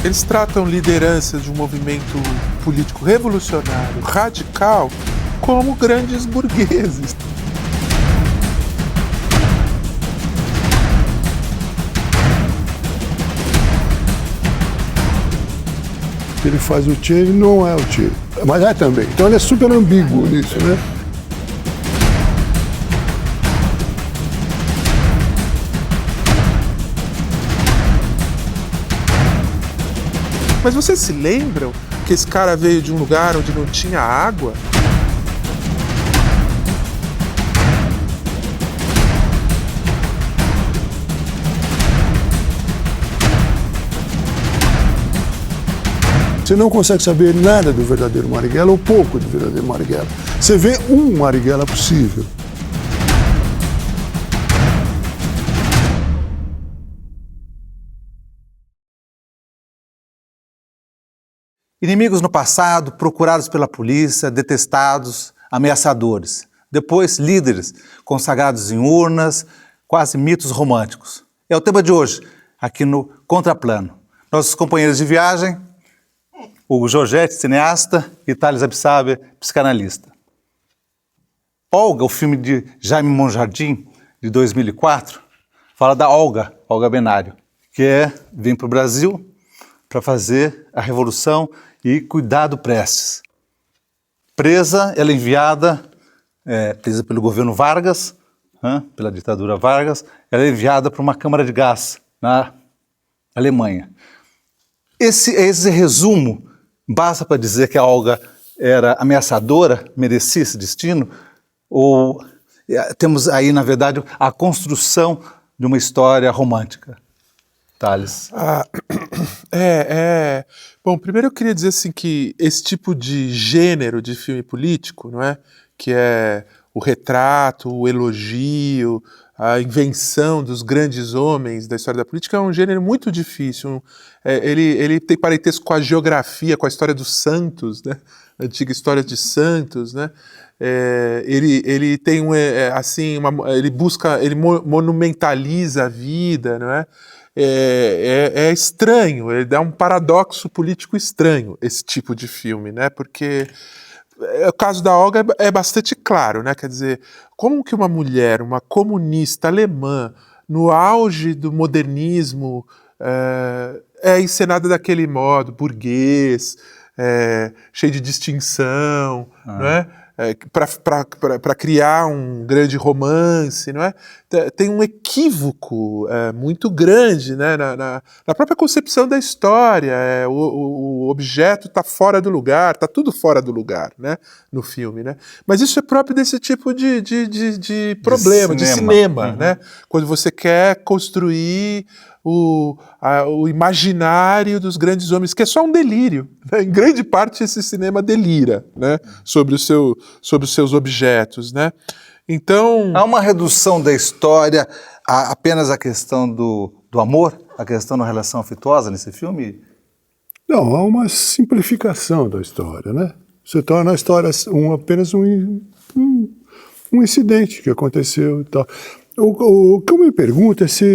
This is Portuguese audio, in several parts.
Eles tratam lideranças de um movimento político revolucionário, radical, como grandes burgueses. Ele faz o Che, ele não é o Che, mas é também. Então ele é super ambíguo nisso, né? Mas vocês se lembram que esse cara veio de um lugar onde não tinha água? Você não consegue saber nada do verdadeiro Marighella ou pouco do verdadeiro Marighella. Você vê um Marighella possível. Inimigos no passado, procurados pela polícia, detestados, ameaçadores. Depois, líderes, consagrados em urnas, quase mitos românticos. É o tema de hoje, aqui no Contraplano. Nossos companheiros de viagem, Hugo Giorgetti, cineasta, e Thales Absaber, psicanalista. Olga, o filme de Jaime Monjardim, de 2004, fala da Olga Benário, que vem para o Brasil para fazer a Revolução e Cuidado Prestes. Presa, ela é enviada, presa pelo governo Vargas, pela ditadura Vargas, ela é enviada para uma câmara de gás na Alemanha. Esse resumo basta para dizer que a Olga era ameaçadora, merecia esse destino? Ou temos aí, na verdade, a construção de uma história romântica? Thales. Bom, primeiro eu queria dizer assim que esse tipo de gênero de filme político, não é? Que é o retrato, o elogio, a invenção dos grandes homens da história da política, é um gênero muito difícil. Ele tem parentesco com a geografia, com a história dos santos, né? A antiga história de Santos, né? Ele tem ele monumentaliza a vida, não é? É estranho, ele dá um paradoxo político estranho, esse tipo de filme, né? Porque o caso da Olga é bastante claro, né? Quer dizer, como que uma mulher, uma comunista alemã, no auge do modernismo, é encenada daquele modo, burguês, cheio de distinção, não é? Para criar um grande romance, não é? Tem um equívoco muito grande, né? na própria concepção da história. O objeto está fora do lugar, está tudo fora do lugar, né? No filme, né? Mas isso é próprio desse tipo de problema, de cinema, né? Quando você quer construir o imaginário dos grandes homens, que é só um delírio, né? Em grande parte esse cinema delira, né? Sobre os seus objetos, né? Então... Há uma redução da história a apenas a questão do amor, a questão da relação afetuosa nesse filme? Não, há uma simplificação da história, né? Você torna a história apenas um incidente que aconteceu e tal. O que eu me pergunto é se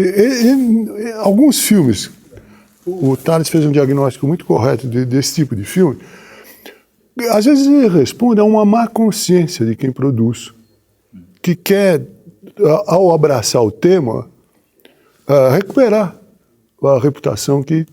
alguns filmes, o Thales fez um diagnóstico muito correto desse tipo de filme, às vezes ele responde a uma má consciência de quem produz, que quer, ao abraçar o tema, recuperar a reputação que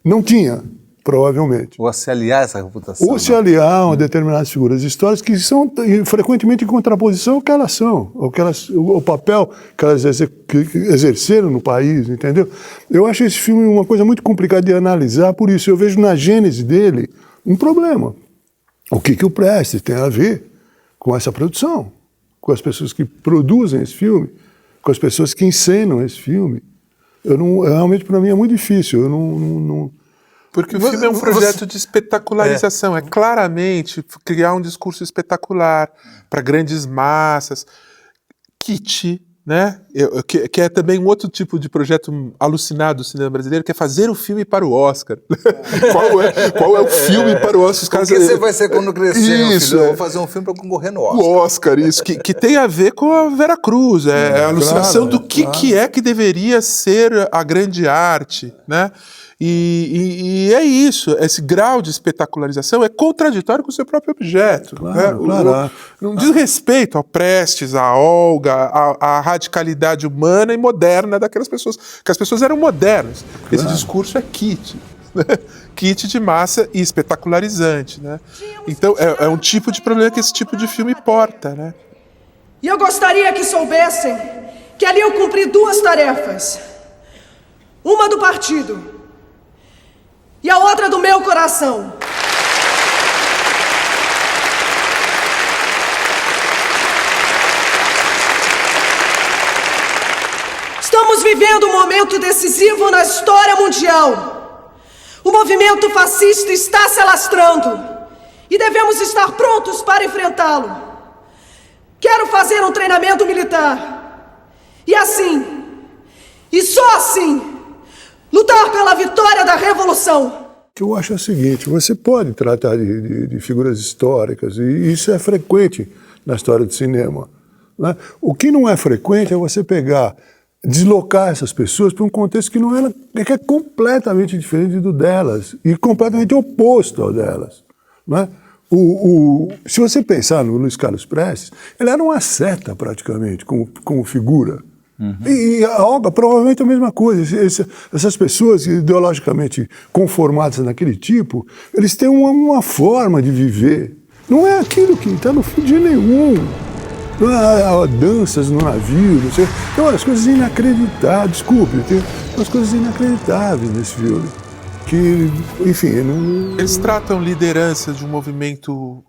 não tinha, provavelmente. Ou se aliar a essa reputação. Ou se aliar a determinadas figuras históricas que são frequentemente em contraposição ao que elas são, o papel que elas exerceram no país, entendeu? Eu acho esse filme uma coisa muito complicada de analisar, por isso eu vejo na gênese dele um problema. O que o Prestes tem a ver com essa produção, com as pessoas que produzem esse filme, com as pessoas que encenam esse filme? Realmente, para mim, é muito difícil. Porque o filme é um projeto de espetacularização, é claramente criar um discurso espetacular para grandes massas, kitsch, né? Que é também um outro tipo de projeto alucinado do cinema brasileiro, que é fazer o filme para o Oscar. Qual é o filme para o Oscar? Os caras, o que você vai ser quando crescer? Isso, filho? Eu vou fazer um filme para concorrer no Oscar. O Oscar, isso, que tem a ver com a Vera Cruz, a alucinação do que é que deveria ser a grande arte, né? E é isso, esse grau de espetacularização é contraditório com o seu próprio objeto. Claro, né? claro. Não diz respeito ao Prestes, à Olga, à radicalidade humana e moderna daquelas pessoas, porque as pessoas eram modernas. Claro. Esse discurso é kit. Kit de massa e espetacularizante, né? Então é um tipo de problema que esse tipo de filme porta, né? E eu gostaria que soubessem que ali eu cumpri 2 tarefas. Uma do partido e a outra do meu coração. Estamos vivendo um momento decisivo na história mundial. O movimento fascista está se alastrando e devemos estar prontos para enfrentá-lo. Quero fazer um treinamento militar e assim, e só assim, lutar pela vitória da revolução. O que eu acho é o seguinte, você pode tratar de figuras históricas, e isso é frequente na história do cinema, né? O que não é frequente é você deslocar essas pessoas para um contexto que que é completamente diferente do delas, e completamente oposto ao delas, né? Se você pensar no Luiz Carlos Prestes, ele era uma seta praticamente, como figura. Uhum. E a Olga provavelmente é a mesma coisa. Essas pessoas ideologicamente conformadas naquele tipo, eles têm uma forma de viver. Não é aquilo que está no fim de nenhum. Não há danças no navio, não sei. Tem umas coisas inacreditáveis. Desculpe, tem umas coisas inacreditáveis nesse filme. Que, enfim, Eles tratam liderança de um movimento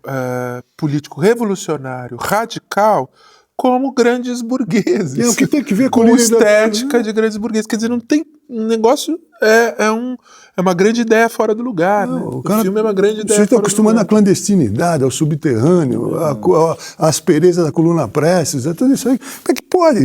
político revolucionário, radical, como grandes burgueses. É o que tem que ver com estética de grandes burgueses. Quer dizer, não tem um negócio, é uma grande ideia fora do lugar. Não, né? O filme é uma grande ideia. Você está acostumado à clandestinidade, ao subterrâneo, à aspereza da coluna Prestes, tudo isso aí. Como é que pode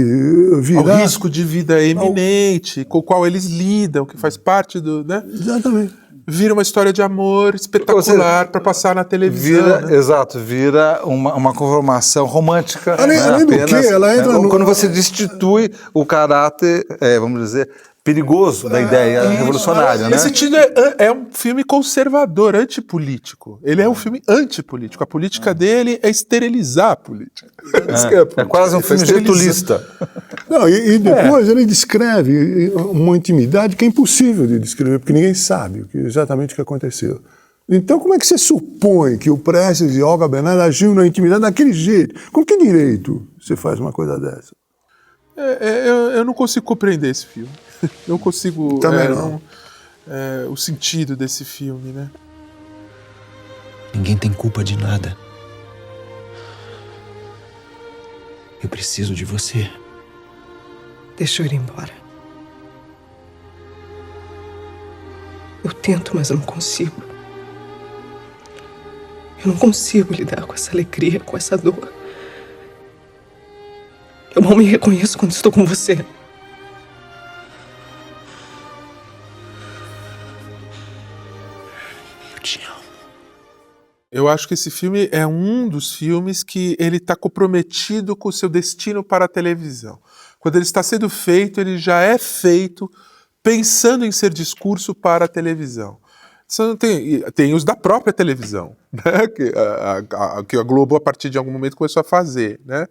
virar? Ao risco de vida eminente, com o qual eles lidam, que faz parte do. Né? Exatamente. Vira uma história de amor espetacular para passar na televisão. Exato, vira uma conformação romântica. Além do que, ela entra quando você destitui o caráter, vamos dizer, perigoso da ideia revolucionária. Nesse sentido, é um filme conservador, antipolítico. Ele é um filme antipolítico. A política dele é esterilizar a política. É quase um filme getulista. Não, e depois ele descreve uma intimidade que é impossível de descrever, porque ninguém sabe exatamente o que aconteceu. Então, como é que você supõe que o Prestes e Olga Bernardi agiam na intimidade daquele jeito? Com que direito você faz uma coisa dessa? Eu não consigo compreender esse filme. Não consigo. Também não. O sentido desse filme, né? Ninguém tem culpa de nada. Eu preciso de você. Deixa eu ir embora. Eu tento, mas eu não consigo. Eu não consigo lidar com essa alegria, com essa dor. Eu mal me reconheço quando estou com você. Eu te amo. Eu acho que esse filme é um dos filmes que ele está comprometido com o seu destino para a televisão. Quando ele está sendo feito, ele já é feito pensando em ser discurso para a televisão. Tem os da própria televisão, né? que a Globo, a partir de algum momento, começou a fazer, né?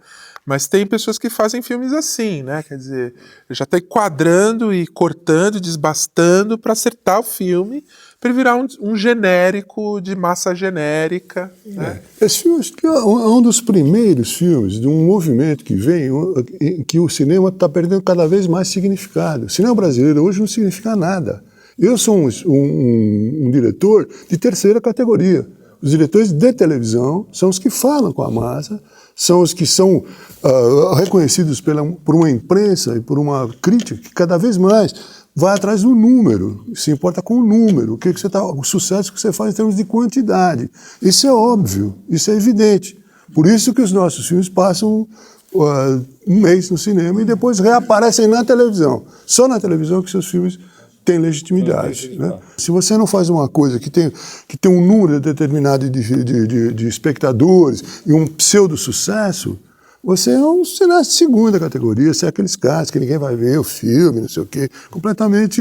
Mas tem pessoas que fazem filmes assim, né? Quer dizer, já está enquadrando e cortando, desbastando para acertar o filme, para virar um genérico de massa genérica. Né? Esse filme é um dos primeiros filmes de um movimento que vem em que o cinema está perdendo cada vez mais significado. O cinema brasileiro hoje não significa nada. Eu sou um diretor de terceira categoria. Os diretores de televisão são os que falam com a massa, são os que são reconhecidos por uma imprensa e por uma crítica que cada vez mais vai atrás do número, se importa com o número, o sucesso que você faz em termos de quantidade. Isso é óbvio, isso é evidente. Por isso que os nossos filmes passam um mês no cinema e depois reaparecem na televisão. Só na televisão que seus filmes têm legitimidade. Né? Se você não faz uma coisa que tem um número determinado de espectadores e um pseudo-sucesso, você é um cineasta de segunda categoria, você é aqueles caras que ninguém vai ver o filme, não sei o quê, completamente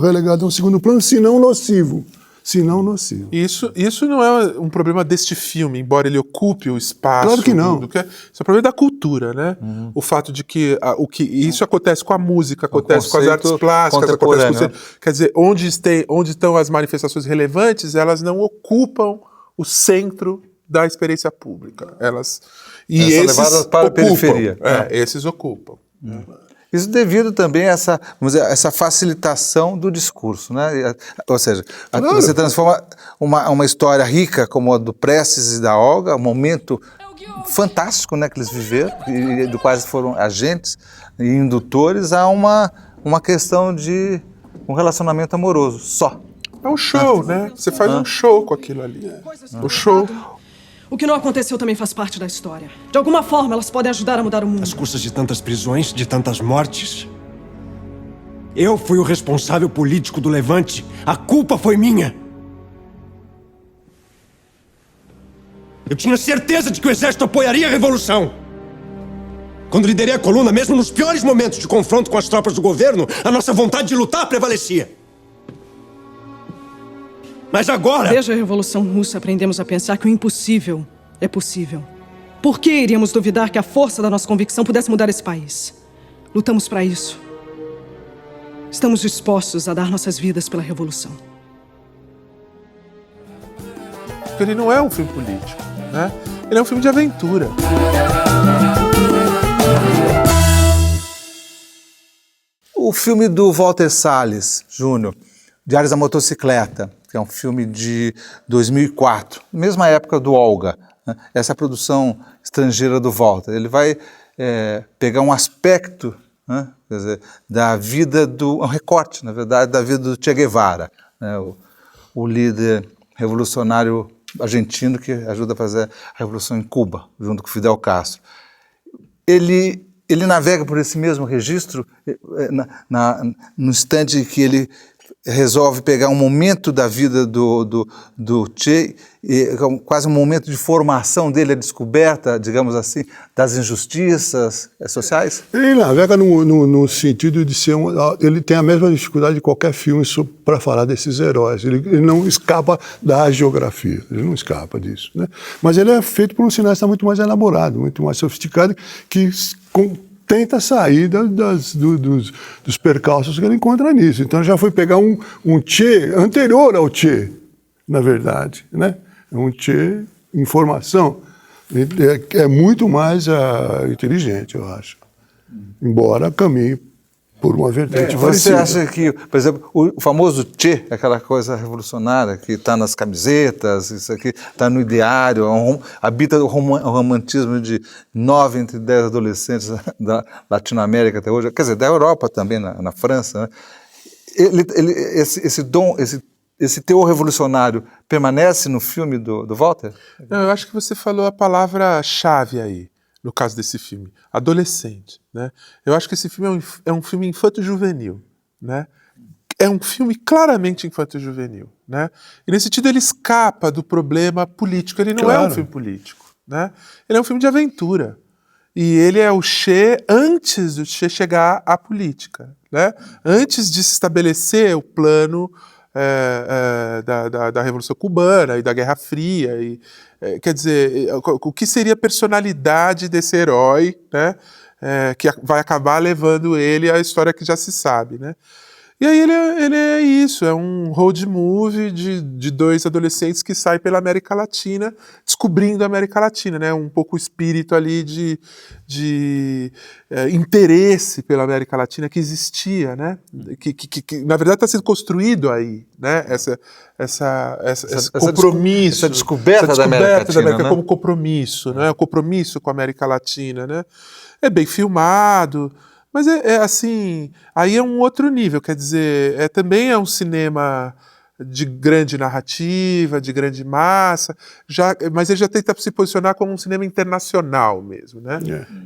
relegado a um segundo plano, se não nocivo. Se não nocivo. Isso não é um problema deste filme, embora ele ocupe o espaço. Claro que não. Isso é um problema da cultura, né? O fato de que isso acontece com a música, acontece com as artes plásticas, acontece com quer dizer, onde estão as manifestações relevantes, elas não ocupam o centro da experiência pública. Elas são levadas para a periferia. Esses ocupam. Isso devido também a essa facilitação do discurso, né? Ou seja, você transforma uma história rica como a do Prestes e da Olga, um momento fantástico, né, que eles viveram, e do quais foram agentes e indutores, a uma questão de um relacionamento amoroso só. É um show, né? Você faz um show com aquilo ali. O show. O que não aconteceu também faz parte da história. De alguma forma, elas podem ajudar a mudar o mundo. Às custas de tantas prisões, de tantas mortes. Eu fui o responsável político do Levante. A culpa foi minha. Eu tinha certeza de que o exército apoiaria a revolução. Quando liderei a coluna, mesmo nos piores momentos de confronto com as tropas do governo, a nossa vontade de lutar prevalecia. Mas agora... Desde a Revolução Russa, aprendemos a pensar que o impossível é possível. Por que iríamos duvidar que a força da nossa convicção pudesse mudar esse país? Lutamos para isso. Estamos dispostos a dar nossas vidas pela Revolução. Porque ele não é um filme político, né? Ele é um filme de aventura. O filme do Walter Salles Jr., Diários da Motocicleta, que é um filme de 2004, mesma época do Olga, né? Essa produção estrangeira do Walter. Ele vai pegar um aspecto, né, quer dizer, da vida um recorte, na verdade, da vida do Che Guevara, né, o líder revolucionário argentino que ajuda a fazer a revolução em Cuba, junto com Fidel Castro. Ele navega por esse mesmo registro no instante que ele resolve pegar um momento da vida do Che, quase um momento de formação dele, a descoberta, digamos assim, das injustiças sociais? Ele navega no sentido de ser ele tem a mesma dificuldade de qualquer filme para falar desses heróis. Ele não escapa da geografia, ele não escapa disso, né? Mas ele é feito por um cineasta muito mais elaborado, muito mais sofisticado, que tenta sair dos percalços que ele encontra nisso. Então já foi pegar um Che anterior ao Che, na verdade, né? Um Che em formação. É muito mais inteligente, eu acho. Embora caminhe por uma vertente Você parecida. acha que, por exemplo, o famoso Che, aquela coisa revolucionária que está nas camisetas, isso aqui está no ideário, habita o romantismo de 9 entre 10 adolescentes da Latinoamérica até hoje, quer dizer, da Europa também, na França, né? Esse teor revolucionário permanece no filme do Walter? Não, eu acho que você falou a palavra-chave aí, no caso desse filme, adolescente, né? Eu acho que esse filme é um filme infanto-juvenil, né? É um filme claramente infanto-juvenil, né? E nesse sentido ele escapa do problema político, ele não é um filme político, né? Ele é um filme de aventura. E ele é o Che antes do Che chegar à política, né? Antes de se estabelecer o plano da Revolução Cubana e da Guerra Fria. Quer dizer, o que seria a personalidade desse herói, né? Que vai acabar levando ele à história que já se sabe, né? E aí ele é isso, é um road movie de dois adolescentes que saem pela América Latina, descobrindo a América Latina, né? Um pouco o espírito ali de interesse pela América Latina que existia, né? Que na verdade está sendo construído aí, né? Esse compromisso. Essa descoberta da América Latina, né? Como compromisso, né? O compromisso com a América Latina, né? É bem filmado. Mas assim, aí é um outro nível, quer dizer, também é um cinema de grande narrativa, de grande massa, mas ele já tenta se posicionar como um cinema internacional mesmo, né?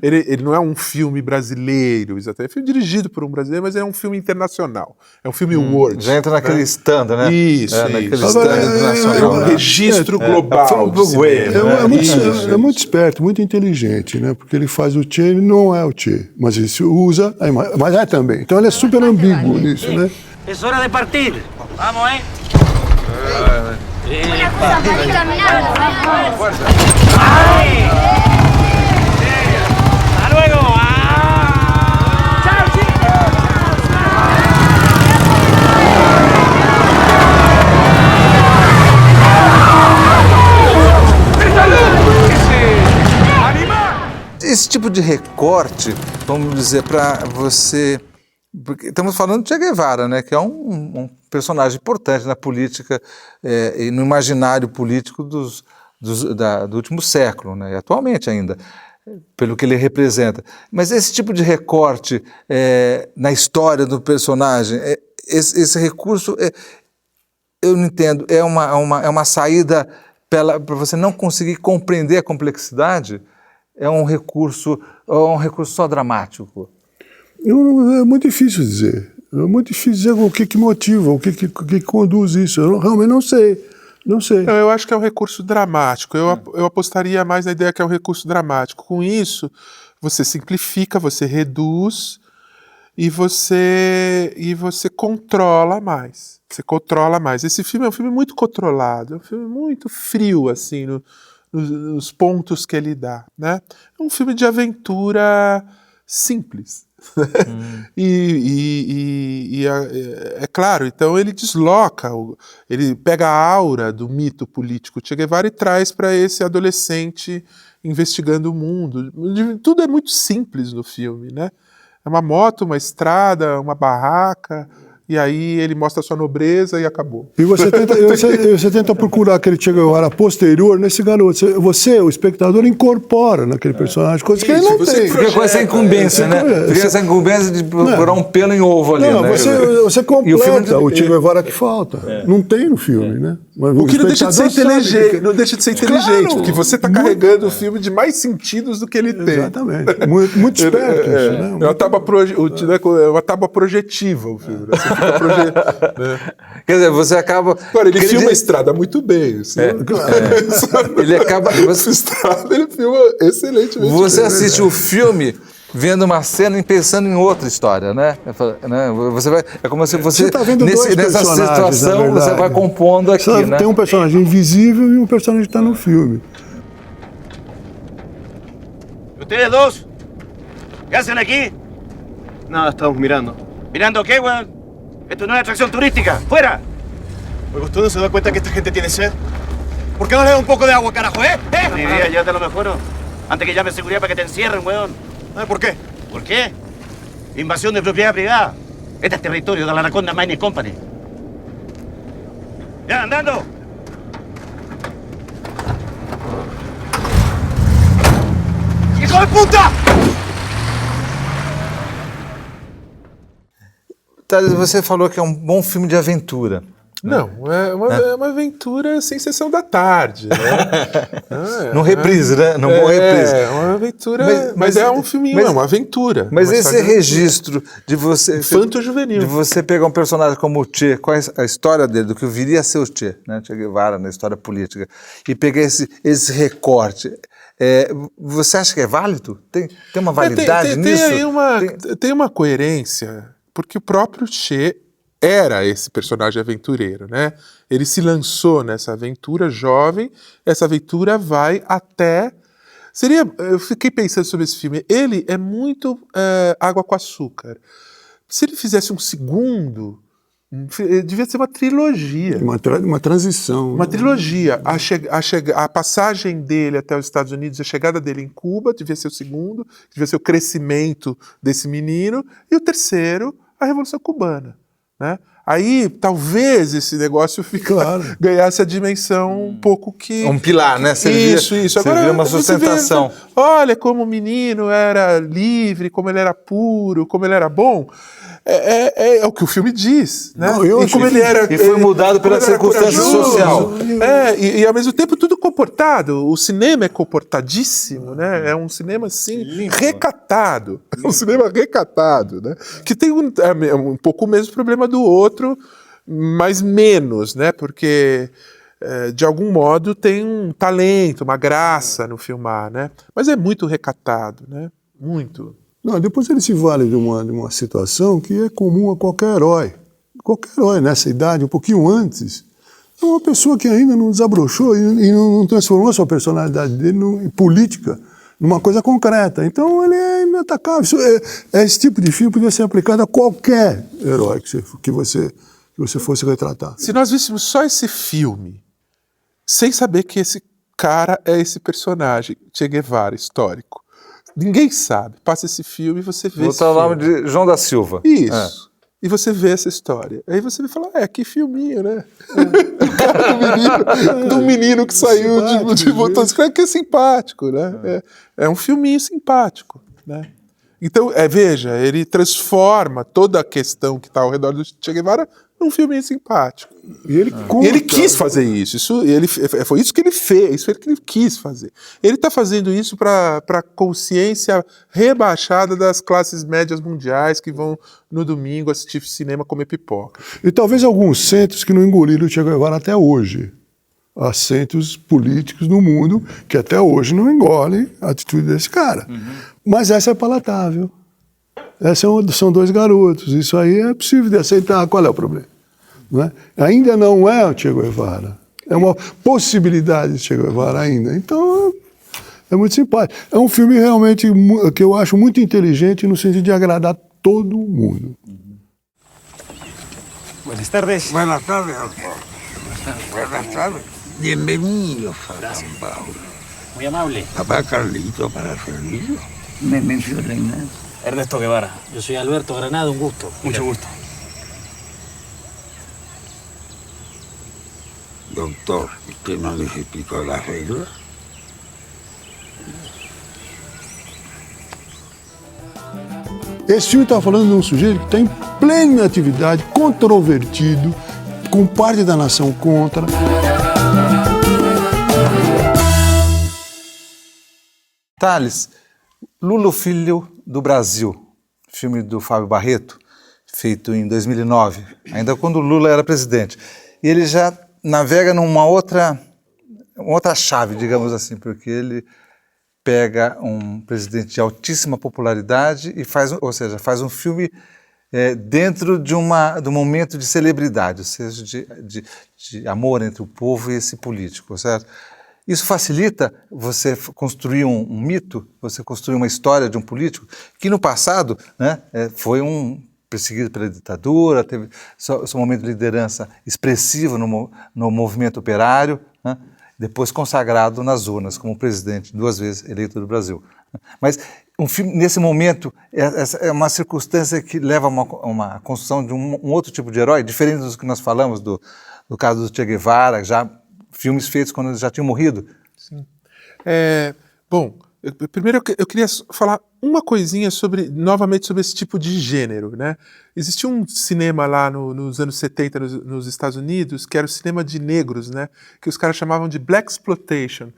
Ele não é um filme brasileiro, exatamente. É um filme dirigido por um brasileiro, mas é um filme internacional. É um filme world. Já entra naquele standard, né? Isso, naquele isso. standard internacional. Um registro global. de cinema, É muito esperto, muito inteligente, né? Porque ele faz o Che, ele não é o Che, mas ele se usa, mas é também. Então ele é super ambíguo nisso, né? Es hora de partir. Vamos, ¿eh? ¡Hasta luego! ¡Chao, Esse tipo de recorte, vamos dizer, para você... Porque estamos falando de Che Guevara, né, que é um personagem importante na política e no imaginário político do último século, né, e atualmente ainda, pelo que ele representa. Mas esse tipo de recorte na história do personagem, esse recurso, eu não entendo, é uma saída para você não conseguir compreender a complexidade? É um recurso só dramático? É muito difícil dizer. É muito difícil dizer o que motiva, o que conduz isso. Eu realmente não sei. Não sei. Não, eu acho que é um recurso dramático. Eu apostaria mais na ideia que é um recurso dramático. Com isso, você simplifica, você reduz e você controla mais. Você controla mais. Esse filme é um filme muito controlado, é um filme muito frio, assim, nos pontos que ele dá, né? É um filme de aventura simples. É claro, então ele desloca, ele pega a aura do mito político Che Guevara e traz para esse adolescente investigando o mundo. Tudo é muito simples no filme, né? É uma moto, uma estrada, uma barraca, e aí ele mostra a sua nobreza e acabou. E você tenta procurar aquele Che Guevara posterior nesse garoto. Você, o espectador, incorpora naquele personagem, coisas que ele não tem. Fica com essa incumbência, né? Fica essa incumbência de procurar um pelo em ovo ali, não, né? Você completa o Che Guevara que falta. Não tem no filme, né? Mas o que não deixa de ser inteligente, não deixa de ser inteligente, Claro, porque você está carregando o filme de mais sentidos do que ele tem. Exatamente. Muito esperto isso, né? É uma tábua projetiva o filme. Né? Você fica né? Quer dizer, você acaba... Agora, ele filma a estrada muito bem. Assim, Ele acaba... Essa estrada ele filma excelentemente. Você assiste o filme vendo uma cena e pensando em outra história, né? Você vai, é como se você tá vendo nessa situação você vai compondo aqui, né? Tem um personagem invisível e um personagem que está no filme. ¿Ustedes dos? ¿Qué hacen aquí? Nada, estamos mirando. ¿Mirando qué, weón? Esto no es atracción turística. ¡Fuera! Oiga, ¿usted no se da cuenta que esta gente tiene sed? ¿Por qué no le da un poco de agua, carajo, Mi vida, llévatelo mejor, ¿no? Antes que llame seguridad para que te encierren, weón. ¿Por qué? ¿Por qué? Invasión de propiedad privada. Este es territorio de la Anaconda Mining Company. ¡Ya, andando! ¡Hijo de puta! Thales, você falou que é um bom filme de aventura. Não, é uma aventura sem sessão da tarde. Né? Não reprise, né? Não bom reprise. É uma aventura, mas é um filminho, é uma aventura. Mas esse registro de você... Infanto-juvenil. De você pegar um personagem como o Che, qual é a história dele, do que viria a ser o Che, né? Che Guevara na história política, e pegar esse recorte... você acha que é válido? Tem uma validade nisso? Tem uma coerência, porque o próprio Che era esse personagem aventureiro, né? Ele se lançou nessa aventura jovem, essa aventura vai até... Eu fiquei pensando sobre esse filme, ele é muito água com açúcar. Se ele fizesse um segundo, devia ser uma trilogia. Uma transição. Uma trilogia. A passagem dele até os Estados Unidos, a chegada dele em Cuba, devia ser o segundo, devia ser o crescimento desse menino, e o terceiro, a Revolução Cubana. Né? Aí talvez esse negócio ganhasse a dimensão um pouco que... Um pilar, né? Isso. Agora uma sustentação. Você vê, olha como o menino era livre, como ele era puro, como ele era bom. É o que o filme diz, né? Não, e como ele era, e foi mudado pela circunstância social. E ao mesmo tempo tudo comportado. O cinema é comportadíssimo, né? É um cinema assim recatado. É um cinema recatado, né? Que tem um pouco o mesmo problema do outro, mas menos, né? Porque de algum modo tem um talento, uma graça no filmar, né? Mas é muito recatado, né? Muito. Não, depois ele se vale de uma situação que é comum a qualquer herói. Qualquer herói nessa idade, um pouquinho antes, é uma pessoa que ainda não desabrochou e não transformou a sua personalidade dele em política, numa coisa concreta. Então ele é inatacável. Esse tipo de filme podia ser aplicado a qualquer herói que você fosse retratar. Se nós víssemos só esse filme, sem saber que esse cara é esse personagem, Che Guevara, histórico, ninguém sabe. Passa esse filme e você vê. Botar o nome de João da Silva. Isso. E você vê essa história. Aí você vai falar, que filminho, né? Do menino que saiu de botões. Que é simpático, né? É um filminho simpático, né? Então, veja, ele transforma toda a questão que está ao redor do Che Guevara num filminho simpático. E ele quis fazer isso. Foi isso que ele fez, isso foi o que ele quis fazer. Ele está fazendo isso para a consciência rebaixada das classes médias mundiais que vão no domingo assistir cinema, comer pipoca. E talvez alguns centros que não engoliram o Che Guevara até hoje. Há centros políticos no mundo que até hoje não engolem a atitude desse cara. Mas essa é palatável. São dois garotos. Isso aí é possível de aceitar. Qual é o problema? Não é? Ainda não é o Che Guevara. É uma possibilidade de Che Guevara ainda. Então, é muito simpático. É um filme realmente que eu acho muito inteligente no sentido de agradar todo mundo. Buenas tardes. Buenas tardes, Alfonso. Buenas tardes. Bienvenido, San Paulo. Muy amable. Papá Carlito para servirlo. Me menciona Ernesto Guevara. Yo soy Alberto Granado, un gusto. Mucho gusto. Doctor, ¿usted no les explicó las reglas? Esse filme está falando de um sujeito que está em plena atividade, controvertido, com parte da nação contra. Thales, Lula, Filho do Brasil, filme do Fábio Barreto, feito em 2009, ainda quando o Lula era presidente. E ele já navega numa outra chave, digamos assim, porque ele pega um presidente de altíssima popularidade e faz um filme dentro de um momento de celebridade, ou seja, de amor entre o povo e esse político, certo? Isso facilita você construir um mito, você construir uma história de um político que no passado, né, foi perseguido pela ditadura, teve seu momento de liderança expressivo no movimento operário, né, depois consagrado nas urnas como presidente, 2 vezes eleito do Brasil. Mas um filme, nesse momento, é uma circunstância que leva a uma construção de um outro tipo de herói, diferente dos que nós falamos do caso do Che Guevara, já filmes feitos quando eles já tinham morrido. Sim. Bom, primeiro eu queria falar uma coisinha novamente sobre esse tipo de gênero, né? Existia um cinema lá nos anos 70 nos Estados Unidos, que era o cinema de negros, né? Que os caras chamavam de Black Exploitation,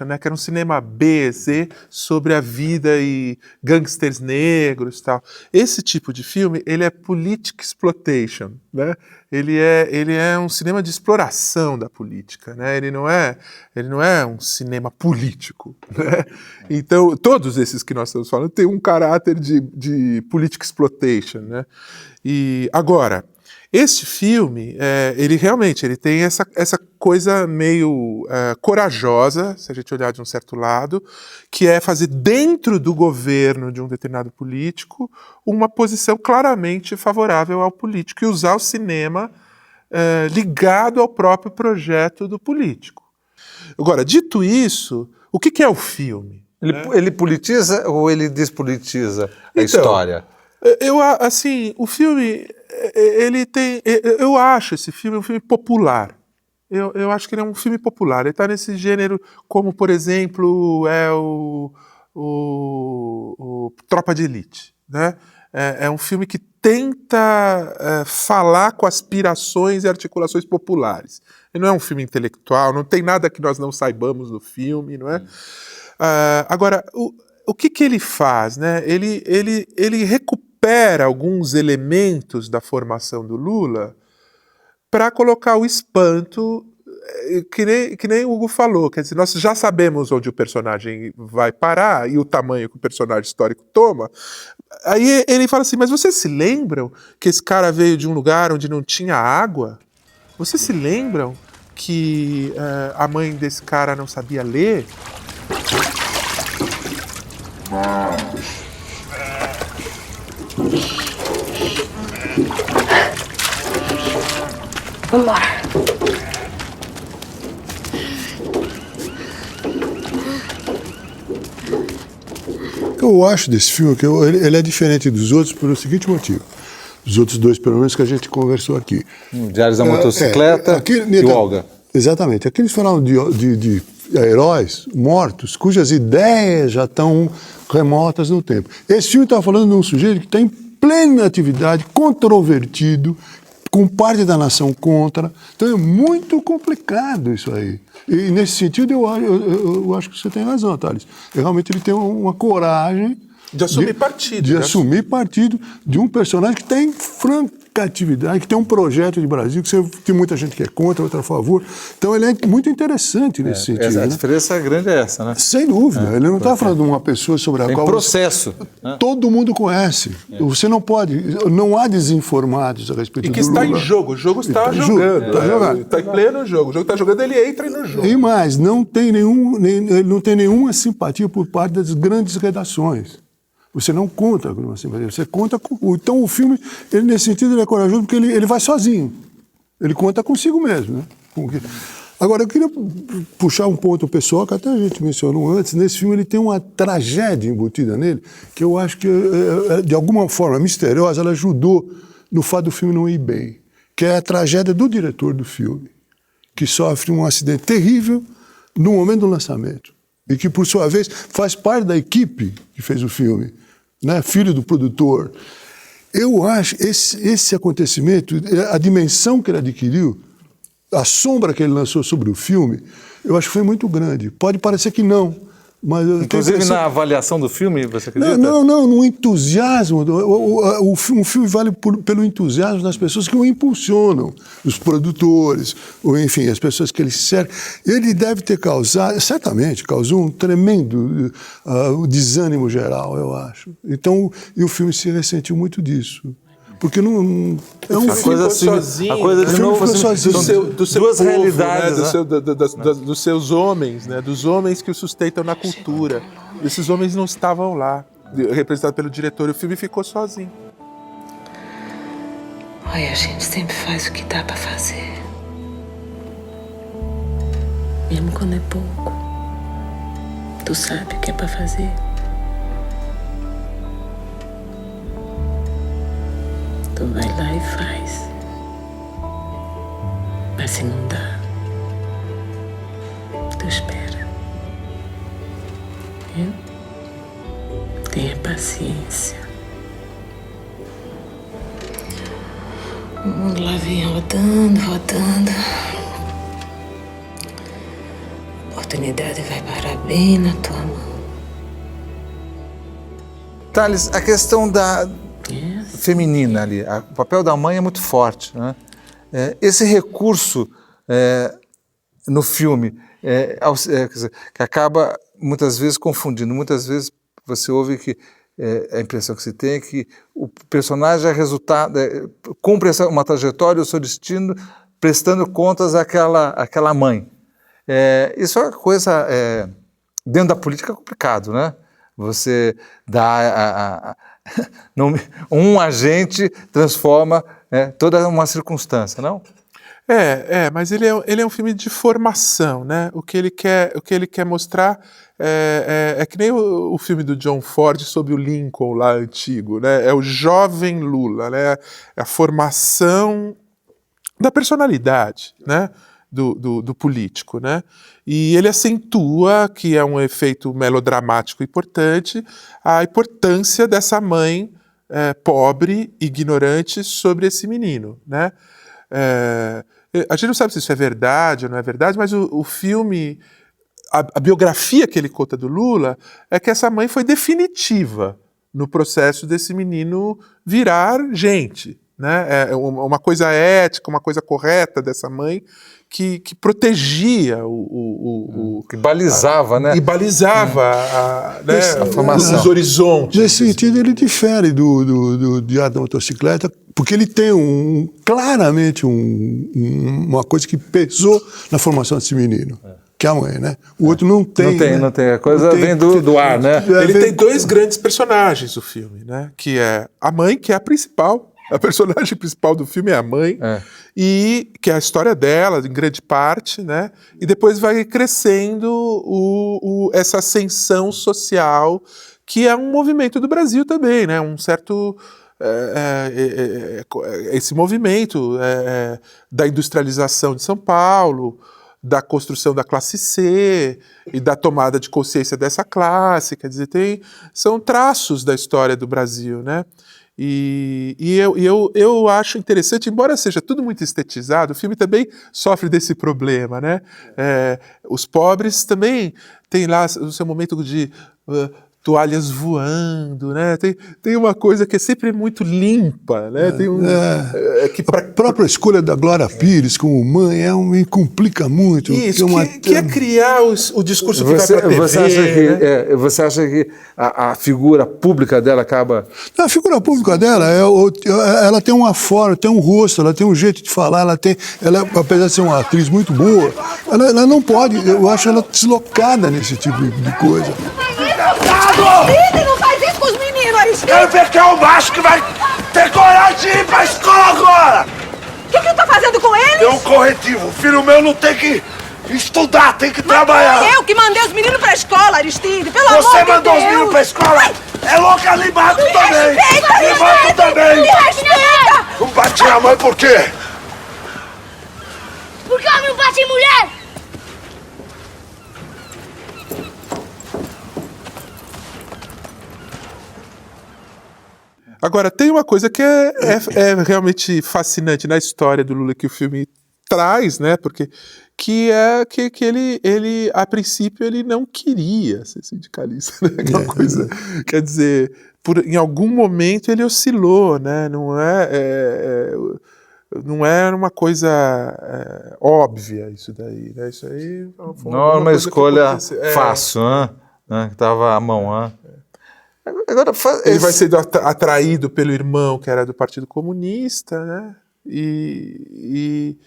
né? Que era um cinema B, Z, sobre a vida e gangsters negros e tal. Esse tipo de filme, ele é politic exploitation, né? Ele é um cinema de exploração da política, né? Ele não é um cinema político, né? Então, todos esses que nós estamos falando têm um caráter de politic exploitation, né? E agora, este filme, ele tem essa coisa meio corajosa, se a gente olhar de um certo lado, que é fazer dentro do governo de um determinado político uma posição claramente favorável ao político e usar o cinema ligado ao próprio projeto do político. Agora, dito isso, o que é o filme? Ele politiza ou ele despolitiza a história? Assim, o filme, ele tem... Eu acho esse filme um filme popular. Eu acho que ele é um filme popular. Ele está nesse gênero como, por exemplo, é o Tropa de Elite, né? É um filme que tenta falar com aspirações e articulações populares. Ele não é um filme intelectual, não tem nada que nós não saibamos no filme, não é? Agora, o que ele faz, né? Ele recupera alguns elementos da formação do Lula para colocar o espanto, que nem o Hugo falou. Quer dizer, nós já sabemos onde o personagem vai parar e o tamanho que o personagem histórico toma. Aí ele fala assim, mas vocês se lembram que esse cara veio de um lugar onde não tinha água? Vocês se lembram que a mãe desse cara não sabia ler? Vamos lá. Eu acho desse filme que ele é diferente dos outros pelo seguinte motivo. Dos outros dois, pelo menos, que a gente conversou aqui. Diários da Motocicleta e o Olga. Exatamente. Aqui eles falaram de heróis mortos cujas ideias já estão remotas no tempo. Esse filme está falando de um sujeito que está em plena atividade, controvertido, com parte da nação contra. Então é muito complicado isso aí. E nesse sentido eu acho que você tem razão, Thales. Realmente ele tem uma coragem de assumir partido. De assumir partido de um personagem que tem franca atividade, que tem um projeto de Brasil, que tem muita gente que é contra, outra a favor. Então ele é muito interessante nesse sentido. A diferença grande é essa, né? Sem dúvida. Ele não está falando de uma pessoa sobre a qual... processo. Todo mundo conhece. Você não pode... Não há desinformados a respeito do Lula. E que está em jogo. O jogo está jogando. Está em pleno jogo. O jogo está jogando, ele entra no jogo. E mais, não tem nenhuma simpatia por parte das grandes redações. Você não conta com uma simpatia, você conta com... Então o filme, ele, nesse sentido, ele é corajoso porque ele vai sozinho. Ele conta consigo mesmo, né? Agora, eu queria puxar um ponto pessoal que até a gente mencionou antes. Nesse filme ele tem uma tragédia embutida nele, que eu acho que, de alguma forma misteriosa, ela ajudou no fato do filme não ir bem. Que é a tragédia do diretor do filme, que sofre um acidente terrível no momento do lançamento. E que, por sua vez, faz parte da equipe que fez o filme, né? Filho do produtor. Eu acho esse acontecimento, a dimensão que ele adquiriu, a sombra que ele lançou sobre o filme, eu acho que foi muito grande. Pode parecer que não, mas... Inclusive na avaliação do filme, você acredita? Não, no entusiasmo. Um filme vale pelo entusiasmo das pessoas que o impulsionam, os produtores, ou enfim, as pessoas que ele serve. Ele deve ter causado, certamente, causou um tremendo desânimo geral, eu acho. Então, e o filme se ressentiu muito disso. Porque não é um coisa assim, sozinho, a coisa de novo assim, do seu duas povo, realidades, né? Dos seus homens, né? Dos homens que o sustentam na cultura. Esses homens não estavam lá, representados pelo diretor. E o filme ficou sozinho. Olha, a gente sempre faz o que dá pra fazer, mesmo quando é pouco. Tu sabe o que é pra fazer. Tu vai lá e faz. Mas se não dá, tu espera. Viu? Tenha paciência. O mundo lá vem rodando. A oportunidade vai parar bem na tua mão. Thales, a questão feminina ali, o papel da mãe é muito forte, né? Esse recurso no filme quer dizer, que acaba muitas vezes confundindo, muitas vezes você ouve que a impressão que se tem é que o personagem é resultado, cumpre uma trajetória, o seu destino, prestando contas àquela mãe. Isso é uma coisa, dentro da política é complicado, né? Você dá um agente transforma toda uma circunstância, não? Mas ele é um filme de formação, né? O que ele quer mostrar é que nem o filme do John Ford sobre o Lincoln lá antigo, né? É o jovem Lula, né? É a formação da personalidade, né? Do político, né? E ele acentua, que é um efeito melodramático importante, a importância dessa mãe pobre, ignorante, sobre esse menino, né? A gente não sabe se isso é verdade ou não é verdade, mas o filme, a biografia que ele conta do Lula é que essa mãe foi definitiva no processo desse menino virar gente, né? É uma coisa ética, uma coisa correta dessa mãe que protegia que balizava, né? E balizava né, a formação. Os horizontes. Nesse sentido, ele difere do Diário da Motocicleta, porque ele tem claramente uma coisa que pesou na formação desse menino. Que é a mãe, né? O outro não tem. Não tem. A coisa vem do ar, né? Ele tem dois grandes personagens, o filme, né? Que é a mãe, que é a principal. A personagem principal do filme é a mãe, e que é a história dela, em grande parte, né? E depois vai crescendo essa ascensão social, que é um movimento do Brasil também, né? Um certo... esse movimento da industrialização de São Paulo, da construção da classe C e da tomada de consciência dessa classe, quer dizer, são traços da história do Brasil, né? E eu acho interessante, embora seja tudo muito estetizado, o filme também sofre desse problema, né? Os pobres também têm lá o seu momento de toalhas voando, né? Tem uma coisa que é sempre muito limpa, né? A própria escolha da Glória Pires como mãe me complica muito. Isso, que é criar o discurso que vai pra TV. Você acha que a figura pública dela acaba... A figura pública dela, ela tem uma forma, tem um rosto, ela tem um jeito de falar, ela apesar de ser uma atriz muito boa, ela não pode, eu acho ela deslocada nesse tipo de coisa. Aristide, não faz isso com os meninos, Aristide! Quero ver quem é o macho que vai ter coragem de ir pra escola agora! O que tá fazendo com eles? É um corretivo. O filho meu não tem que estudar, tem que trabalhar. Foi eu que mandei os meninos pra escola, Aristide, pelo amor de Deus! Você mandou os meninos pra escola? É louca ali, mato também! Me mato também! Me respeita! Não bate a mãe por quê? Porque homem não bate em mulher! Agora, tem uma coisa que é realmente fascinante na história do Lula que o filme traz, né? Porque que ele a princípio, ele não queria ser sindicalista, né? Aquela coisa, quer dizer, em algum momento ele oscilou, né? Não era uma coisa óbvia isso daí, né? Isso aí não era uma escolha fácil, né? Que estava à mão, Agora, ele vai sendo atraído pelo irmão que era do Partido Comunista, né? E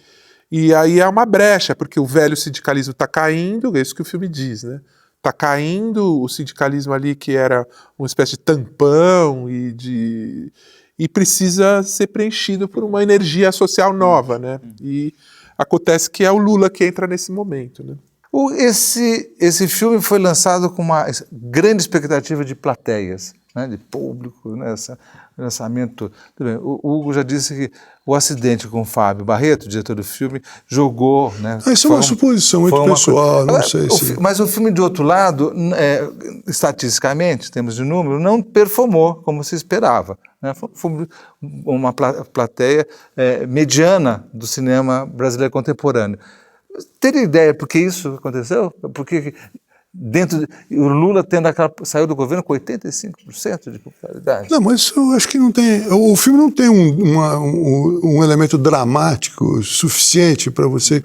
aí é uma brecha, porque o velho sindicalismo está caindo, é isso que o filme diz, né? Está caindo o sindicalismo ali que era uma espécie de tampão e precisa ser preenchido por uma energia social nova, né? E acontece que é o Lula que entra nesse momento, né? Esse filme foi lançado com uma grande expectativa de plateias, né, de público, né, esse lançamento. Tudo bem. O Hugo já disse que o acidente com o Fábio Barreto, diretor do filme, jogou... Né, isso é uma suposição muito pessoal, não sei se... Mas o filme, de outro lado, estatisticamente, em termos de número, não performou como se esperava. Né, foi uma plateia mediana do cinema brasileiro contemporâneo. Teria ideia por que isso aconteceu? Porque o Lula saiu do governo com 85% de popularidade. Não, mas eu acho que não tem. O filme não tem um elemento dramático suficiente para você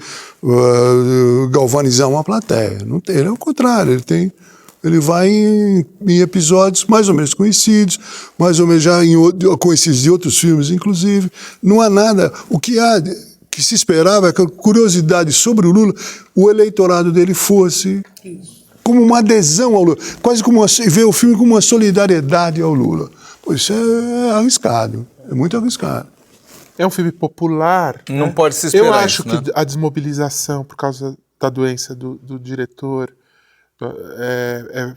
galvanizar uma plateia. Não tem. Ele é o contrário. Ele vai em episódios mais ou menos conhecidos, mais ou menos já conhecidos de outros filmes, inclusive. Não há nada. O que há que se esperava é que a curiosidade sobre o Lula, o eleitorado dele fosse como uma adesão ao Lula, quase como ver o filme como uma solidariedade ao Lula. Pois isso é arriscado, é muito arriscado. É um filme popular. Não pode se esperar. Eu acho isso, que a desmobilização por causa da doença do diretor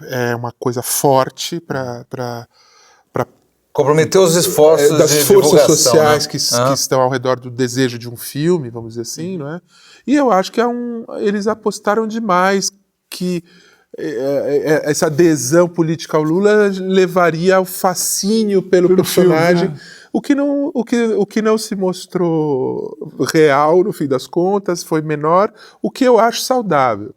É uma coisa forte para comprometer os esforços das de forças divulgação, sociais, né? que estão ao redor do desejo de um filme, vamos dizer assim, não é? E eu acho que eles apostaram demais que essa adesão política ao Lula levaria ao fascínio pelo personagem, filme, o que não se mostrou real, no fim das contas, foi menor, o que eu acho saudável.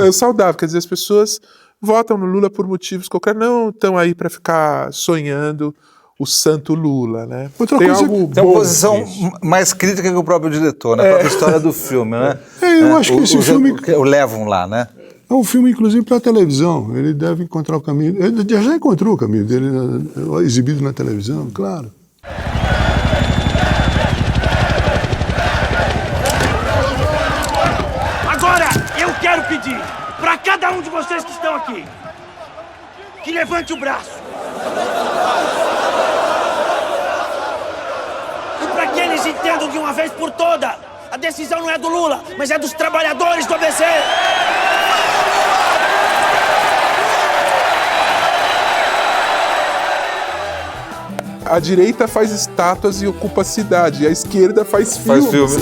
É saudável, quer dizer, as pessoas votam no Lula por motivos qualquer, não estão aí para ficar sonhando o santo Lula, né? Tem uma posição mais crítica que o próprio diretor, né? A própria história do filme, né? Eu acho que esse filme... O levam lá, né? É um filme, inclusive, para a televisão. Ele deve encontrar o caminho... Ele já encontrou o caminho dele exibido na televisão, claro. Agora, eu quero pedir para cada um de vocês que estão aqui que levante o braço. E para que eles entendam de uma vez por toda, a decisão não é do Lula, mas é dos trabalhadores do ABC. A direita faz estátuas e ocupa a cidade, e a esquerda faz filmes.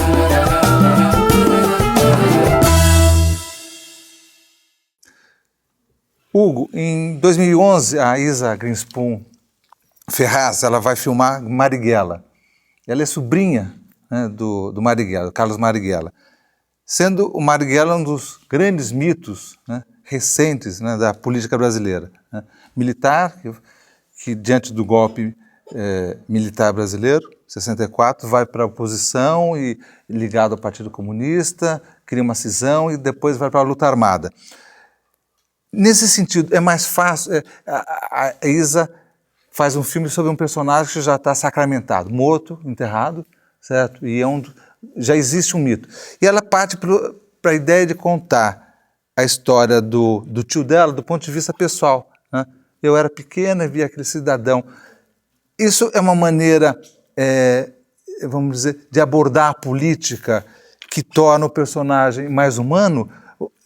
Hugo, em 2011, a Isa Greenspoon Ferraz, ela vai filmar Marighella. Ela é sobrinha, né, do Marighella, Carlos Marighella. Sendo o Marighella um dos grandes mitos, né, recentes, né, da política brasileira. Né? Militar, que diante do golpe militar brasileiro, 64, vai para a oposição e ligado ao Partido Comunista, cria uma cisão e depois vai para a luta armada. Nesse sentido, é mais fácil... A Isa faz um filme sobre um personagem que já está sacramentado, morto, enterrado, certo? E já existe um mito. E ela parte para a ideia de contar a história do tio dela do ponto de vista pessoal. Né? Eu era pequena e vi aquele cidadão. Isso é uma maneira, vamos dizer, de abordar a política que torna o personagem mais humano?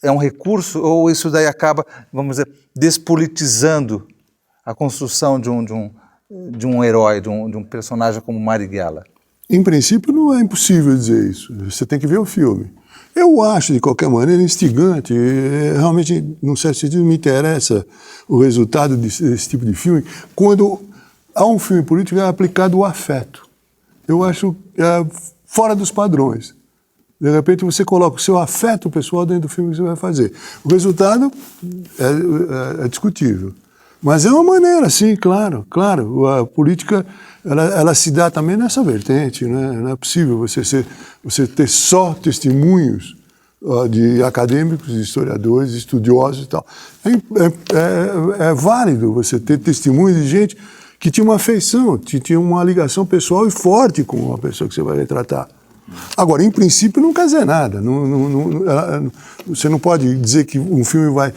É um recurso ou isso daí acaba, vamos dizer, despolitizando a construção de um herói, de um personagem como Marighella? Em princípio, não é impossível dizer isso. Você tem que ver o filme. Eu acho, de qualquer maneira, instigante. Realmente, num certo sentido, me interessa o resultado desse tipo de filme quando a um filme político é aplicado o afeto. Eu acho fora dos padrões. De repente você coloca o seu afeto pessoal dentro do filme que você vai fazer. O resultado é discutível. Mas é uma maneira, sim, claro. A política, ela se dá também nessa vertente, né? Não é possível você ter só testemunhos de acadêmicos, de historiadores, de estudiosos e tal. É válido você ter testemunhos de gente que tinha uma afeição, que tinha uma ligação pessoal e forte com a pessoa que você vai retratar. Agora, em princípio, não quer dizer nada. Você não pode dizer que um filme vai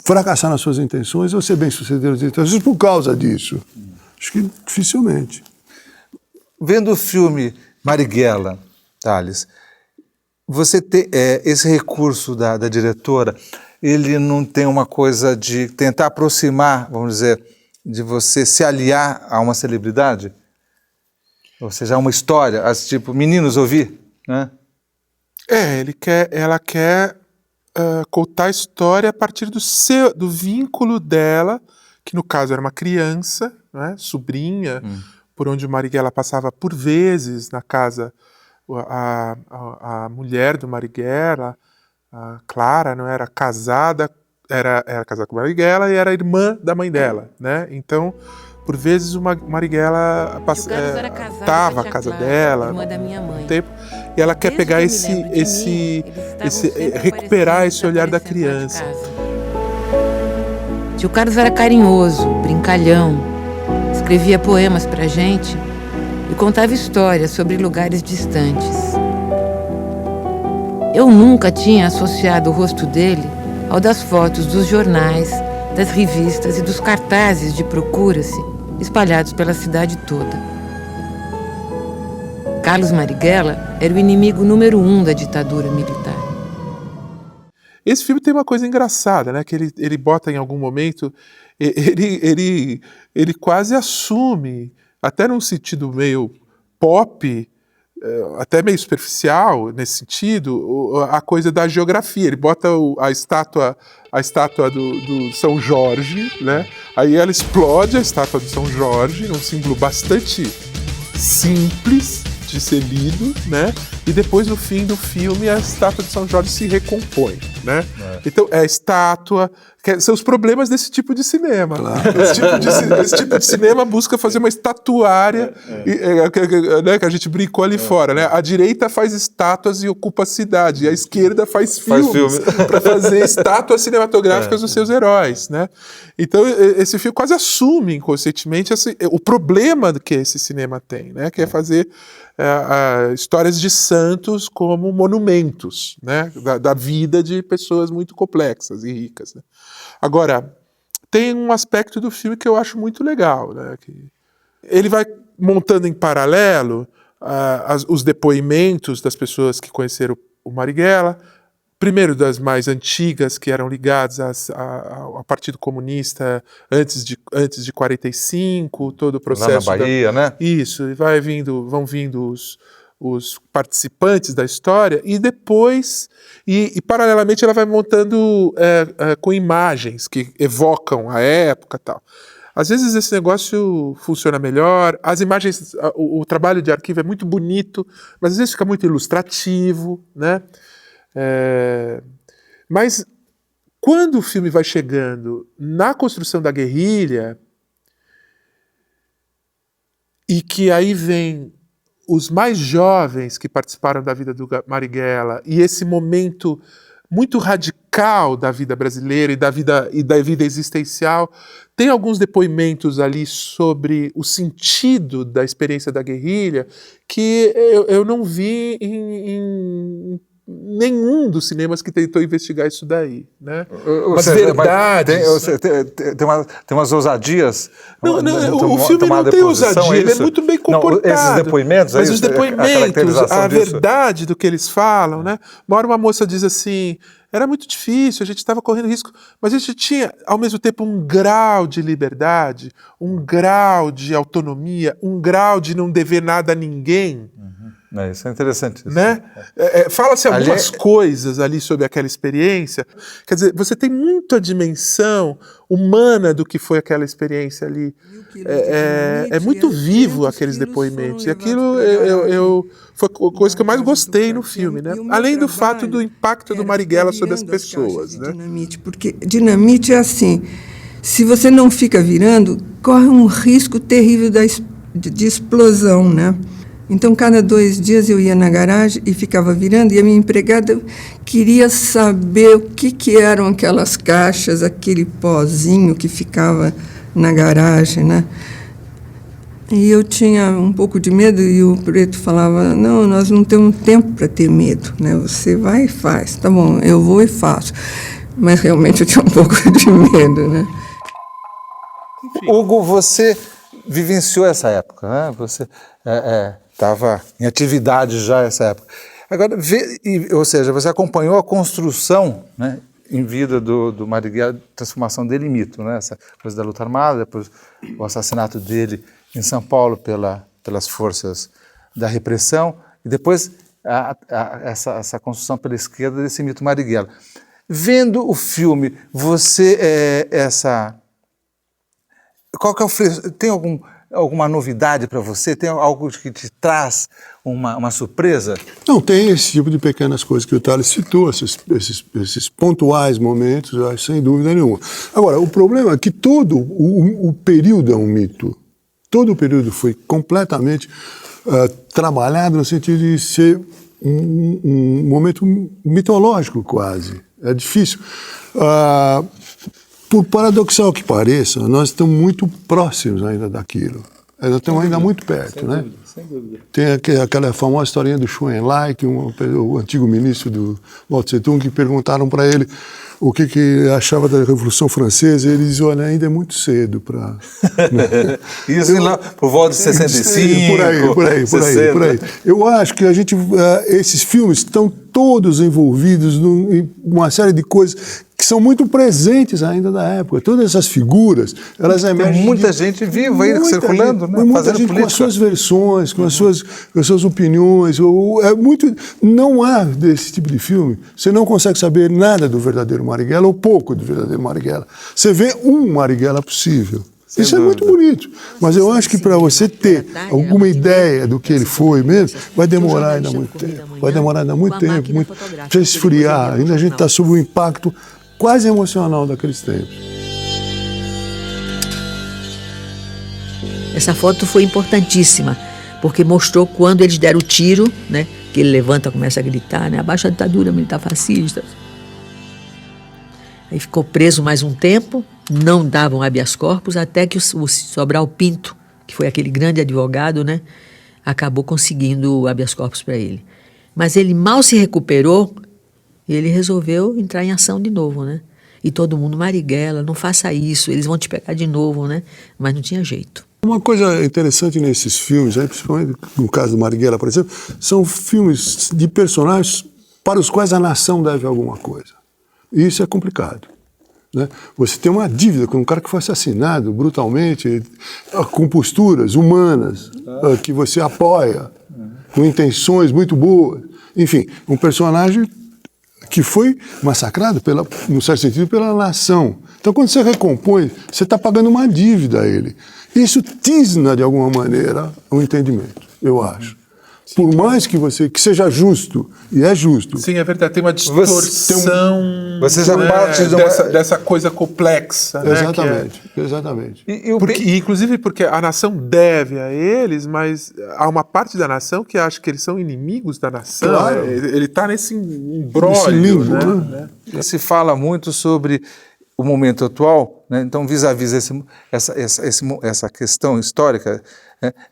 fracassar nas suas intenções ou ser bem-sucedido nas suas intenções por causa disso. Acho que dificilmente. Vendo o filme Marighella, Thales, você tem esse recurso da diretora, ele não tem uma coisa de tentar aproximar, vamos dizer, de você se aliar a uma celebridade? Ou seja, uma história, tipo, meninos ouvir, né? Ela quer contar a história a partir do vínculo dela, que no caso era uma criança, né, sobrinha, por onde o Marighella passava por vezes na casa, a mulher do Marighella, a Clara, não era casada, era casada com o Marighella e era irmã da mãe dela, né? Então, por vezes o Marighella estava à casa dela, irmã da minha mãe. Tempo, e ela quer pegar recuperar esse olhar da criança. Tio Carlos era carinhoso, brincalhão, escrevia poemas pra gente e contava histórias sobre lugares distantes. Eu nunca tinha associado o rosto dele ao das fotos dos jornais, das revistas e dos cartazes de procura-se espalhados pela cidade toda. Carlos Marighella era o inimigo número 1 da ditadura militar. Esse filme tem uma coisa engraçada, né? Que ele bota em algum momento, ele quase assume, até num sentido meio pop, até meio superficial nesse sentido, a coisa da geografia. Ele bota a estátua do São Jorge, né? Aí ela explode a estátua do São Jorge, um símbolo bastante simples de ser lido, né? E depois, no fim do filme, a estátua de São Jorge se recompõe, né? Então, é a estátua... São os problemas desse tipo de cinema. Claro. Esse tipo de cinema busca fazer uma estatuária, né, que a gente brincou ali fora, né? A direita faz estátuas e ocupa a cidade, e a esquerda faz filmes para fazer estátuas cinematográficas dos seus heróis, né? Então, esse filme quase assume inconscientemente o problema que esse cinema tem, né? Que é fazer histórias de santos como monumentos, né? Da vida de pessoas muito complexas e ricas, né? Agora, tem um aspecto do filme que eu acho muito legal, né? Que ele vai montando em paralelo os depoimentos das pessoas que conheceram o Marighella, primeiro das mais antigas, que eram ligadas ao Partido Comunista antes de 45, todo o processo... Lá na Bahia, né? Isso, e vão vindo os participantes da história, e depois, e paralelamente ela vai montando com imagens que evocam a época e tal. Às vezes esse negócio funciona melhor, as imagens, o trabalho de arquivo é muito bonito, mas às vezes fica muito ilustrativo, né? Mas quando o filme vai chegando na construção da guerrilha, e que aí vem os mais jovens que participaram da vida do Marighella, e esse momento muito radical da vida brasileira e da vida existencial, tem alguns depoimentos ali sobre o sentido da experiência da guerrilha que eu não vi em nenhum dos cinemas que tentou investigar isso daí, né? Mas verdades... Tem umas ousadias... o filme não tem ousadia, ele é muito bem comportado. Esses depoimentos... Mas os depoimentos, a verdade do que eles falam, né? Uma hora uma moça diz assim, era muito difícil, a gente estava correndo risco, mas a gente tinha, ao mesmo tempo, um grau de liberdade, um grau de autonomia, um grau de não dever nada a ninguém. Isso é interessante. Isso. Né? Fala-se algumas coisas ali sobre aquela experiência. Quer dizer, você tem muita dimensão humana do que foi aquela experiência ali. É muito vivo aqueles depoimentos. E aquilo foi a coisa que eu mais gostei no filme, né? Além do fato do impacto do Marighella sobre as pessoas. Né? Porque dinamite é assim, se você não fica virando, corre um risco terrível de explosão, né? Então, cada 2 dias eu ia na garagem e ficava virando, e a minha empregada queria saber o que eram aquelas caixas, aquele pozinho que ficava na garagem, né? E eu tinha um pouco de medo, e o Preto falava, não, nós não temos tempo para ter medo, né? Você vai e faz. Tá bom, eu vou e faço. Mas realmente eu tinha um pouco de medo, né? Hugo, você vivenciou essa época, né? Você estava em atividade já nessa época. Agora, ou seja, você acompanhou a construção, né, em vida do Marighella, a transformação dele em mito, né? Essa coisa da luta armada, depois o assassinato dele em São Paulo pelas forças da repressão, e depois essa construção pela esquerda desse mito Marighella. Vendo o filme, você qual que é tem alguma novidade para você? Tem algo que te traz uma surpresa? Não, tem esse tipo de pequenas coisas que o Thales citou, esses pontuais momentos, sem dúvida nenhuma. Agora, o problema é que todo o período é um mito. Todo o período foi completamente trabalhado no sentido de ser um momento mitológico, quase. É difícil. Por paradoxal que pareça, nós estamos muito próximos ainda daquilo. Nós estamos ainda muito perto, né? Sem dúvida. Tem aquela famosa historinha do Chou En-lai, que o antigo ministro do Mao Tse-tung, que perguntaram para ele o que achava da Revolução Francesa, e ele disse, olha, ainda é muito cedo para... Isso lá por volta de 65, por aí. Eu acho que esses filmes estão todos envolvidos em uma série de coisas que são muito presentes ainda da época. Todas essas figuras, elas emergem... Tem muita gente viva aí circulando, né? Muita Fazendo gente política. com as suas versões, com as suas opiniões. Não há desse tipo de filme. Você não consegue saber nada do verdadeiro Marighella ou pouco do verdadeiro Marighella. Você vê um Marighella possível. Isso é muito bonito. Mas eu acho que para você ter alguma ideia do que ele foi mesmo, vai demorar ainda muito tempo. Vai demorar ainda muito tempo, para esfriar. Ainda a gente está sob o impacto quase emocional daqueles tempos. Essa foto foi importantíssima, porque mostrou quando eles deram o tiro, né, que ele levanta e começa a gritar, né, abaixo a ditadura militar fascista. Aí ficou preso mais um tempo, não davam habeas corpus, até que o Sobral Pinto, que foi aquele grande advogado, né, acabou conseguindo o habeas corpus para ele. Mas ele mal se recuperou, ele resolveu entrar em ação de novo, né? E todo mundo, Marighella, não faça isso, eles vão te pegar de novo, né? Mas não tinha jeito. Uma coisa interessante nesses filmes, principalmente no caso do Marighella, por exemplo, são filmes de personagens para os quais a nação deve alguma coisa. E isso é complicado, né? Você tem uma dívida com um cara que foi assassinado brutalmente, com posturas humanas, que você apoia, com intenções muito boas. Enfim, um personagem que foi massacrado, no certo sentido, pela nação. Então, quando você recompõe, você está pagando uma dívida a ele. Isso tisna, de alguma maneira, o entendimento, eu acho. Sim. Por mais que seja justo, e é justo. Sim, é verdade, tem uma distorção dessa coisa complexa. Exatamente, né, exatamente. Inclusive porque a nação deve a eles, mas há uma parte da nação que acha que eles são inimigos da nação. Claro. Ele está nesse imbróglio, né? Se fala muito sobre o momento atual, né? Então, vis-à-vis essa questão histórica,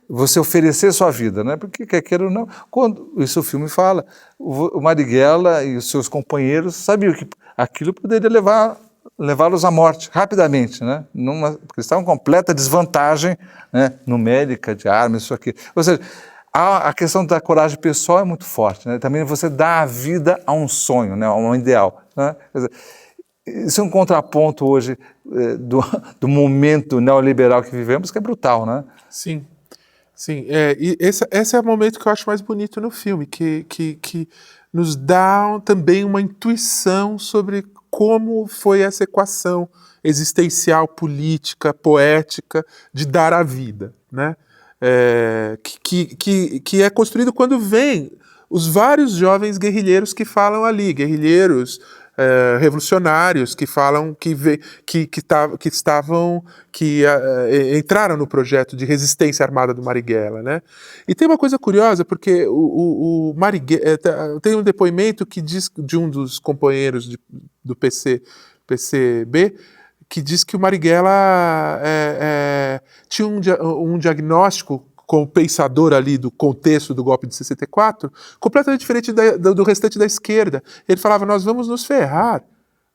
você oferecer sua vida, né? Porque quer queira ou não, quando isso o filme fala, o Marighella e os seus companheiros sabiam que aquilo poderia levá-los à morte rapidamente, né? Porque eles estavam em completa desvantagem, né, numérica, de armas, isso aqui. Ou seja, a questão da coragem pessoal é muito forte, né? Também você dá a vida a um sonho, né, a um ideal, né? Quer dizer, isso é um contraponto hoje do momento neoliberal que vivemos, que é brutal, né? Sim. Sim, e esse é o momento que eu acho mais bonito no filme, que nos dá também uma intuição sobre como foi essa equação existencial, política, poética de dar a vida, né? Que é construído quando vem os vários jovens guerrilheiros que falam ali, guerrilheiros revolucionários que falam que entraram no projeto de resistência armada do Marighella, né? E tem uma coisa curiosa, porque o Marighella tem um depoimento que diz de um dos companheiros do PCB que diz que o Marighella tinha um diagnóstico como pensador ali do contexto do golpe de 64, completamente diferente do restante da esquerda. Ele falava, nós vamos nos ferrar,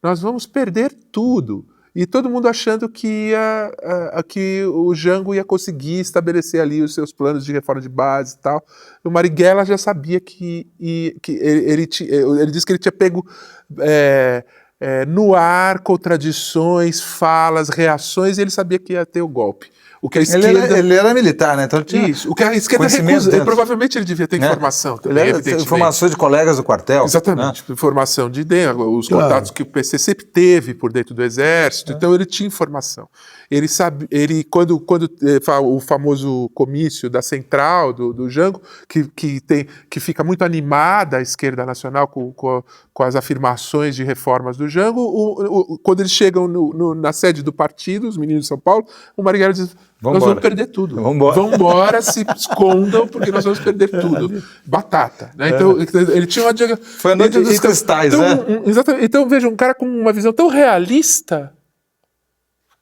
nós vamos perder tudo. E todo mundo achando que o Jango ia conseguir estabelecer ali os seus planos de reforma de base e tal. O Marighella já sabia que ele disse que ele tinha pego no ar contradições, falas, reações, e ele sabia que ia ter o golpe. O que a esquerda... ele era militar, né? Então tinha isso. O que a esquerda recusa. Provavelmente ele devia ter informação. Também, ele era informações de colegas do quartel. Exatamente. Né? Informação de dentro, os contatos que o PC sempre teve por dentro do Exército. Então ele tinha informação. Ele sabe, quando o famoso comício da central do Jango, que fica muito animada a esquerda nacional com as afirmações de reformas do Jango, quando eles chegam na sede do partido, os meninos de São Paulo, o Marighella diz: nós vamos perder tudo. Vamos embora, se escondam, porque nós vamos perder tudo. Batata. Né? Então, ele tinha uma... Foi a noite dos cristais, né? Exatamente. Então, veja, um cara com uma visão tão realista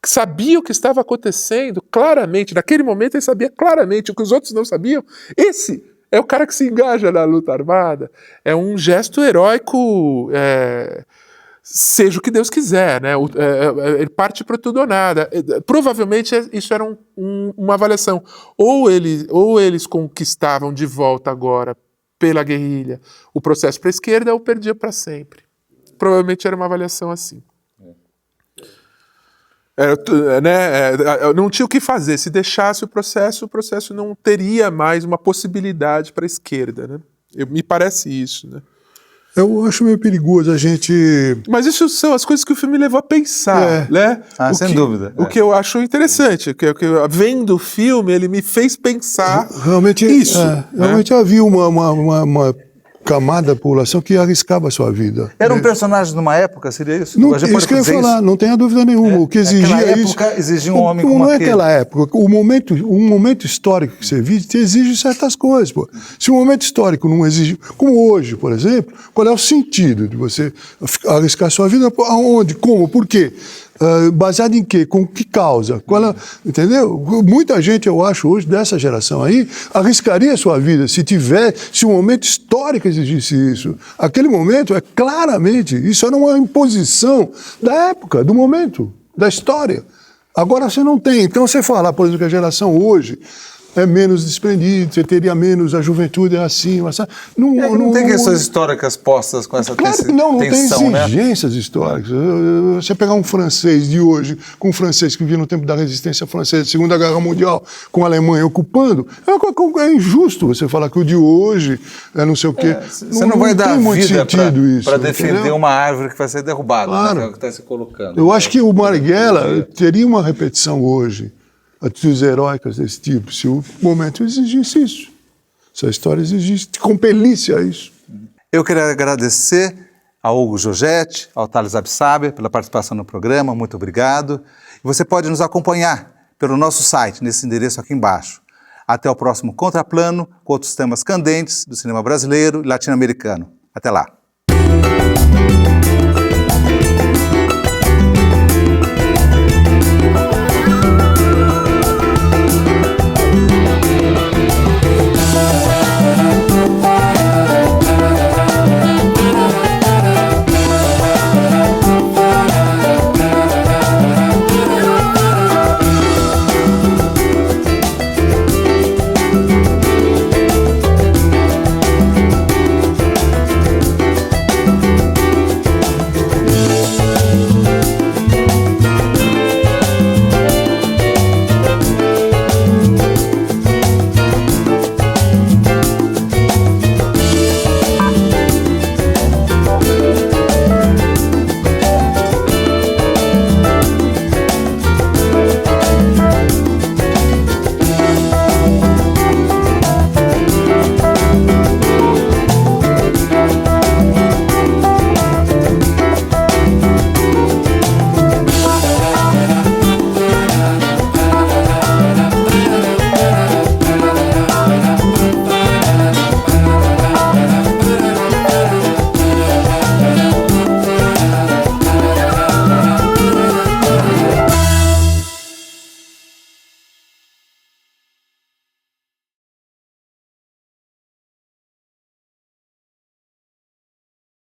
sabia o que estava acontecendo claramente. Naquele momento ele sabia claramente o que os outros não sabiam. Esse é o cara que se engaja na luta armada. É um gesto heróico, seja o que Deus quiser, né? Ele parte para tudo ou nada. Provavelmente isso era uma avaliação. Ou eles conquistavam de volta agora, pela guerrilha, o processo para a esquerda, ou perdia para sempre. Provavelmente era uma avaliação assim. Não tinha o que fazer. Se deixasse o processo não teria mais uma possibilidade para a esquerda, né? Me parece isso, né? Eu acho meio perigoso a gente... Mas isso são as coisas que o filme levou a pensar, né? Sem dúvida. O que eu acho interessante, que vendo o filme, ele me fez pensar isso. Realmente havia uma camada da população que arriscava a sua vida. Era um personagem numa época, seria isso? Não, isso que eu ia falar, não tenha dúvida nenhuma. O que exigia naquela época exigia um homem como aquele. Não é aquela época. O momento histórico que você vive te exige certas coisas. Pô. Se o momento histórico não exige, como hoje, por exemplo, qual é o sentido de você arriscar a sua vida? Aonde? Como? Por quê? Baseado em quê? Com que causa? Entendeu? Muita gente, eu acho, hoje, dessa geração aí, arriscaria a sua vida se o momento histórico exigisse isso. Aquele momento claramente, isso era uma imposição da época, do momento, da história. Agora você não tem. Então você fala, por exemplo, que a geração hoje é menos desprendido, você teria menos, a juventude é assim, não tem questões históricas postas com essa tensão, não tem exigências históricas. Você pegar um francês de hoje, com um francês que vivia no tempo da resistência francesa, Segunda Guerra Mundial, com a Alemanha ocupando, é injusto você falar que o de hoje é não sei o quê. Você não vai dar vida para defender uma árvore que vai ser derrubada, claro. Né, que é o que está se colocando. Eu acho que o Marighella teria uma repetição hoje, atitudes heróicas desse tipo, se o momento exigisse isso, se a história exigisse, te compelisse a isso. Eu queria agradecer ao Hugo Giorgetti, ao Thales Absaber pela participação no programa, muito obrigado. E você pode nos acompanhar pelo nosso site, nesse endereço aqui embaixo. Até o próximo Contraplano, com outros temas candentes do cinema brasileiro e latino-americano. Até lá.